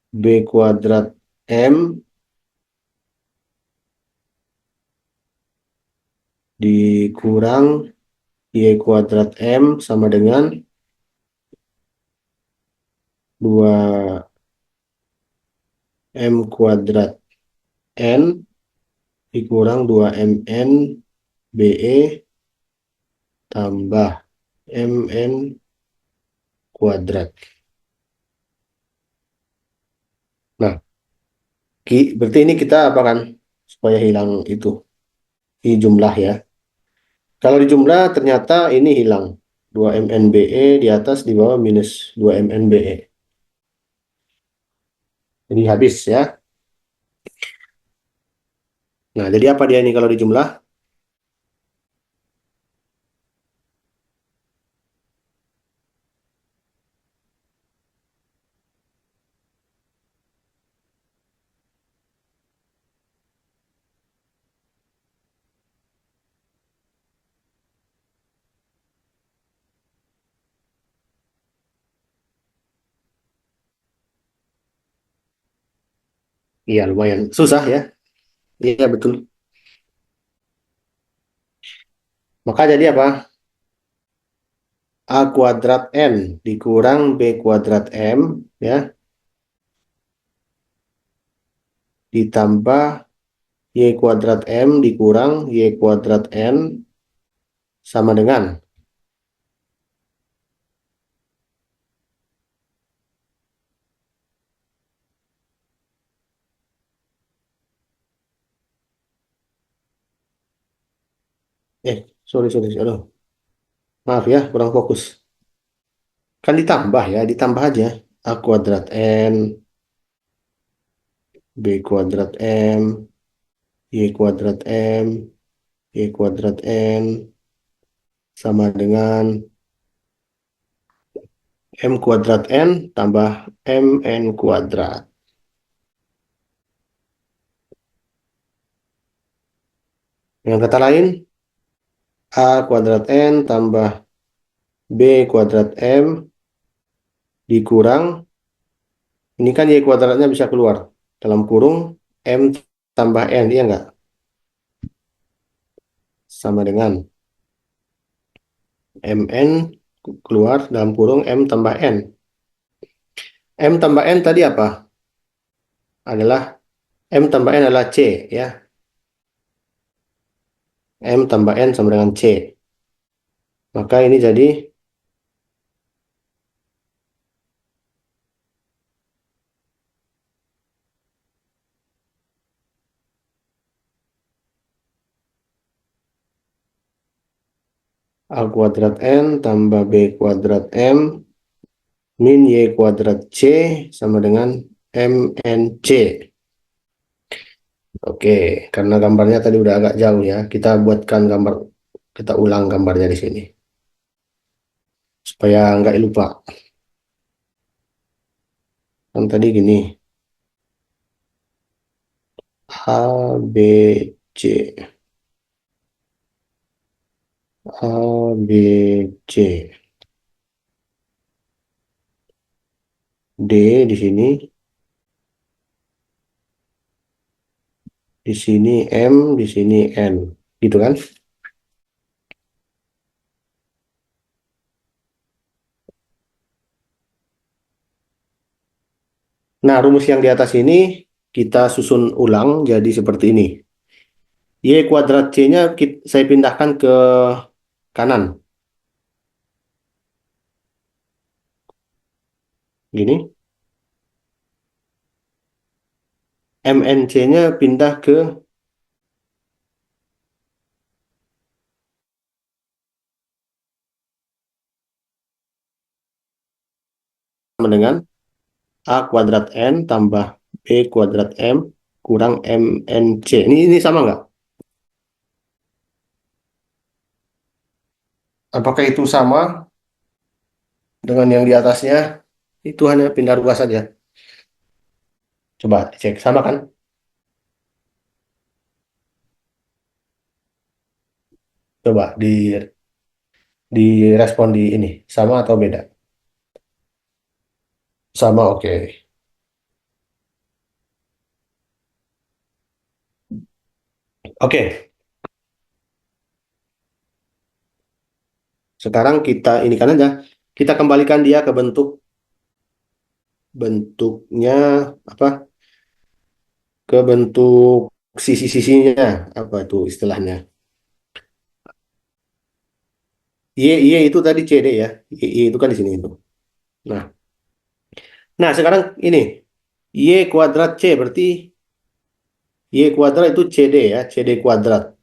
B kuadrat M dikurang Y kuadrat M sama dengan 2 M kuadrat N dikurang 2 MN BE tambah MN kuadrat. Nah, berarti ini kita apa kan? Supaya hilang itu. Ini jumlah ya. Kalau di jumlah ternyata ini hilang. 2 MNBE di atas di bawah minus 2 MNBE. Jadi habis ya. Nah, jadi apa dia ini kalau dijumlah? Iya, lumayan. Susah ya. Iya, betul. Maka jadi apa? A kuadrat N dikurang B kuadrat M ya, ditambah Y kuadrat M dikurang Y kuadrat N sama dengan, sorry, sorry. Aduh, maaf ya, kurang fokus. Kan ditambah ya, ditambah aja. A kuadrat N, B kuadrat M, Y kuadrat M, Y kuadrat N sama dengan M kuadrat N tambah MN kuadrat. Dengan kata lain, A kuadrat N tambah B kuadrat M dikurang, ini kan Y kuadratnya bisa keluar. Dalam kurung, M tambah N, iya nggak? Sama dengan MN keluar dalam kurung M tambah N. M tambah N tadi apa? Adalah M tambah N adalah C ya. M tambah N sama dengan C. Maka ini jadi A kuadrat N tambah B kuadrat M min Y kuadrat C sama dengan MNC. Oke, karena gambarnya tadi udah agak jauh ya, kita ulang gambarnya di sini supaya nggak lupa. Kan tadi gini, A B C, A B C, D di sini, di sini M, di sini N, gitu kan? Nah, rumus yang di atas ini kita susun ulang jadi seperti ini. Y kuadrat C-nya saya pindahkan ke kanan. Gini. MNC-nya pindah ke sama dengan A kuadrat N tambah B kuadrat M kurang MNC. Ini sama nggak? Apakah itu sama dengan yang di atasnya? Itu hanya pindah ruas saja. Coba cek, sama kan? Coba di respon di ini, sama atau beda? Sama, oke. Oke, sekarang kita ini kan aja. Kita kembalikan dia ke bentuknya apa? Ke bentuk sisi-sisinya, apa itu istilahnya? Y itu tadi CD ya. Y itu kan di sini itu. Nah, nah sekarang ini Y kuadrat C berarti Y kuadrat itu CD ya, CD kuadrat.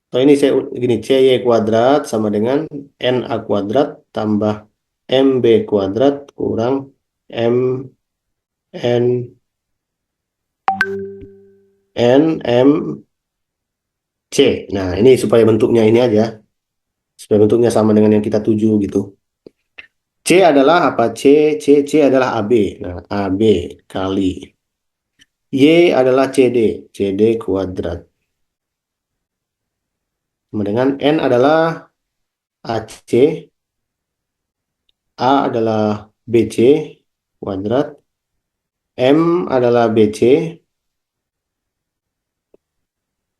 Atau ini saya gini, CY kuadrat sama dengan NA kuadrat tambah MB kuadrat kurang MNC. Nah, ini supaya bentuknya ini aja, supaya bentuknya sama dengan yang kita tuju gitu. C adalah apa? C adalah AB. Nah, AB kali Y adalah CD kuadrat. Sama dengan N adalah AC, A adalah BC kuadrat, M adalah BC,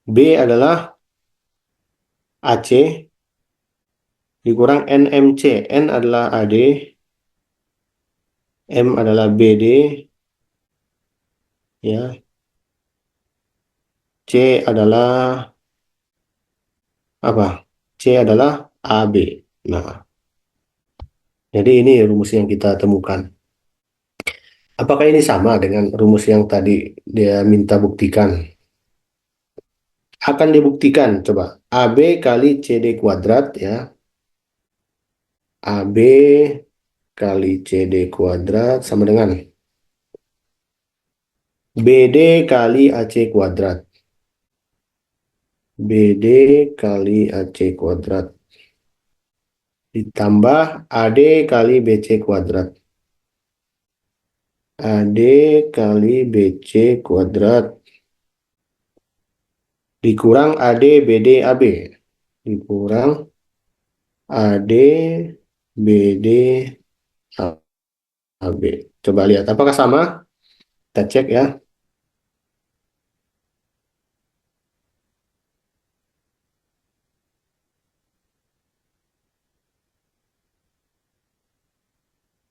B adalah AC, dikurang NMC. N adalah AD, M adalah BD, ya. C adalah apa? C adalah AB. Nah, jadi ini rumus yang kita temukan. Apakah ini sama dengan rumus yang tadi dia minta buktikan? Akan dibuktikan, coba. AB kali CD kuadrat, ya. AB kali CD kuadrat sama dengan BD kali AC kuadrat. BD kali AC kuadrat. Ditambah AD kali BC kuadrat. AD kali BC kuadrat. Dikurang AD BD AB. Dikurang AD BD AB. Coba lihat apakah sama? Kita cek ya.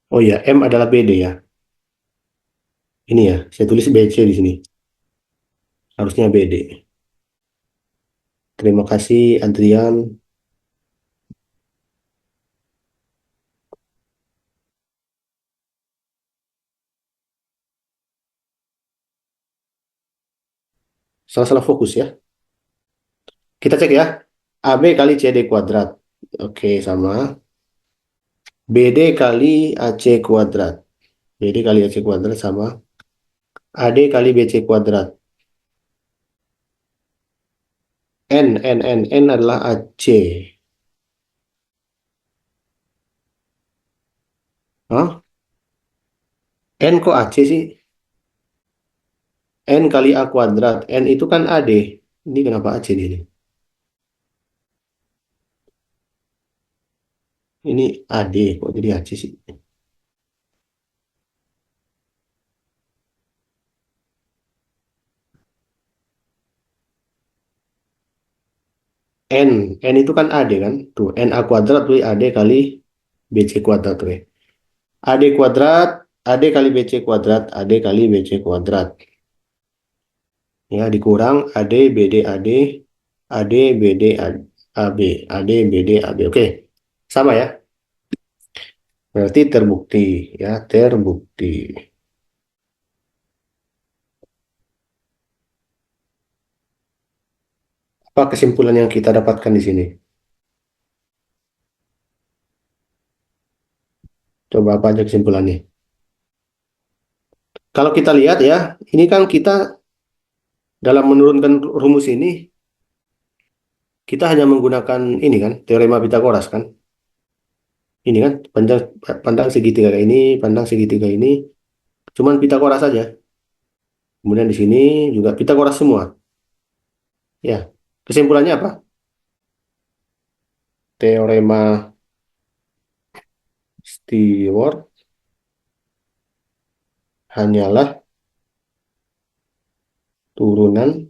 Oh ya, M adalah BD ya. Ini ya, saya tulis BC di sini. Harusnya BD. Terima kasih Adrian. Salah-salah fokus ya. Kita cek ya. AB kali CD kuadrat. Oke, sama. BD kali AC kuadrat. BD kali AC kuadrat sama. AD kali BC kuadrat. N adalah AC. Hah? N kok AC sih? N kali A kuadrat. N itu kan AD. Ini kenapa AC di ini? Ini AD. Kok jadi AC sih? N. N itu kan AD kan? Tuh, N A kuadrat tuh AD kali BC kuadrat tuh. AD kuadrat. AD kali BC kuadrat. AD kali BC kuadrat. Ya, dikurang AD, BD, AD. AD, BD, AB. AD, BD, AB. Oke. Sama ya? Berarti terbukti. Ya, terbukti. Apa kesimpulan yang kita dapatkan di sini? Coba apa aja kesimpulannya? Kalau kita lihat ya, ini kan kita dalam menurunkan rumus ini, kita hanya menggunakan ini kan, teorema Pitagoras kan. Ini kan, pandang, pandang segitiga kayak ini, pandang segitiga ini, cuman Pitagoras saja. Kemudian di sini juga Pitagoras semua. Ya, kesimpulannya apa? Teorema Stewart hanyalah turunan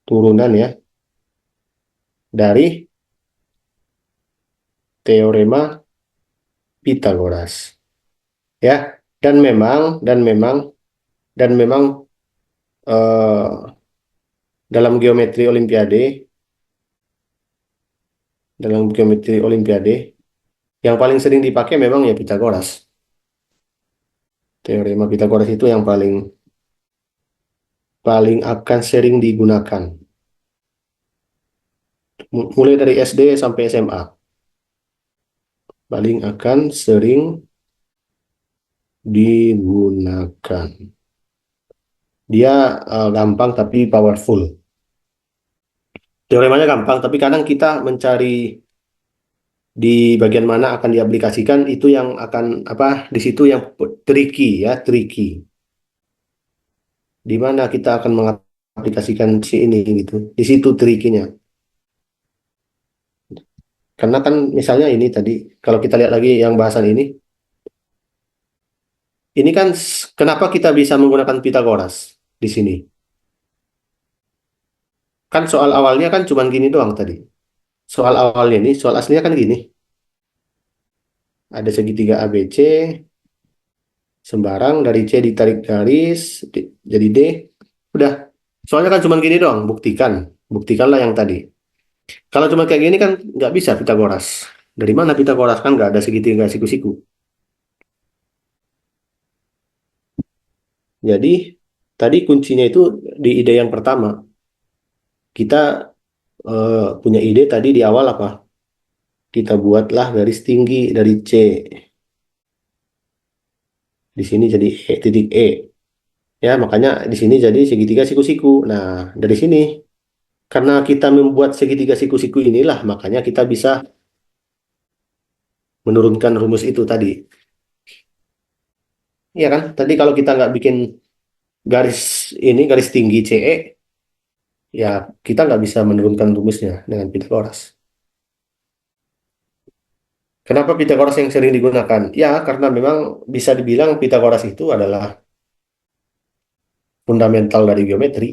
turunan ya dari teorema Pitagoras. Ya, dan memang eh, dalam geometri Olimpiade, yang paling sering dipakai memang ya Pitagoras. Teorema Pitagoras itu yang paling paling akan sering digunakan. Mulai dari SD sampai SMA. Paling akan sering digunakan. Dia gampang tapi powerful. Teoremanya gampang, tapi kadang kita mencari di bagian mana akan diaplikasikan itu yang akan apa di situ yang tricky ya, tricky. Di mana kita akan mengaplikasikan si ini gitu. Di situ trikinya. Karena kan misalnya ini tadi, kalau kita lihat lagi yang bahasan ini kan kenapa kita bisa menggunakan Pitagoras di sini? Kan soal awalnya kan cuma gini doang tadi. Soal awalnya ini, soal aslinya kan gini. Ada segitiga ABC, sembarang dari C ditarik garis, jadi D. Udah. Soalnya kan cuma gini doang, buktikan. Buktikanlah yang tadi. Kalau cuma kayak gini kan nggak bisa Pitagoras. Dari mana Pitagoras kan nggak ada segitiga siku-siku. Jadi tadi kuncinya itu di ide yang pertama. Kita punya ide tadi di awal apa? Kita buatlah garis tinggi dari C. Di sini jadi titik E. Ya, makanya di sini jadi segitiga siku-siku. Nah, dari sini karena kita membuat segitiga siku-siku inilah makanya kita bisa menurunkan rumus itu tadi. Iya kan? Tadi kalau kita nggak bikin garis garis tinggi CE, ya kita nggak bisa menurunkan rumusnya dengan Pythagoras. Kenapa Pythagoras yang sering digunakan? Ya, karena memang bisa dibilang Pythagoras itu adalah fundamental dari geometri.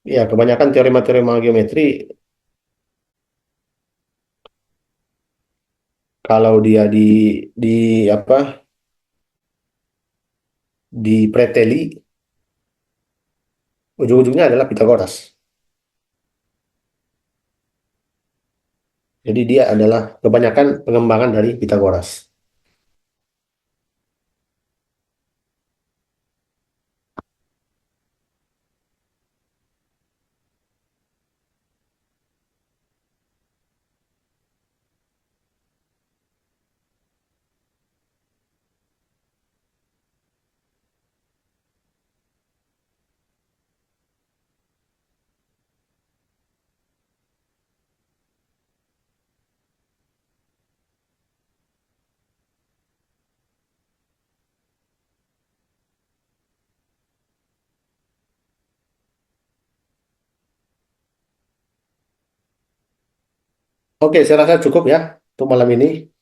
Ya, kebanyakan teorema-teorema geometri kalau dia di apa dipreteli, ujung-ujungnya adalah Pythagoras. Jadi dia adalah kebanyakan pengembangan dari Pythagoras. Oke, saya rasa cukup ya untuk malam ini.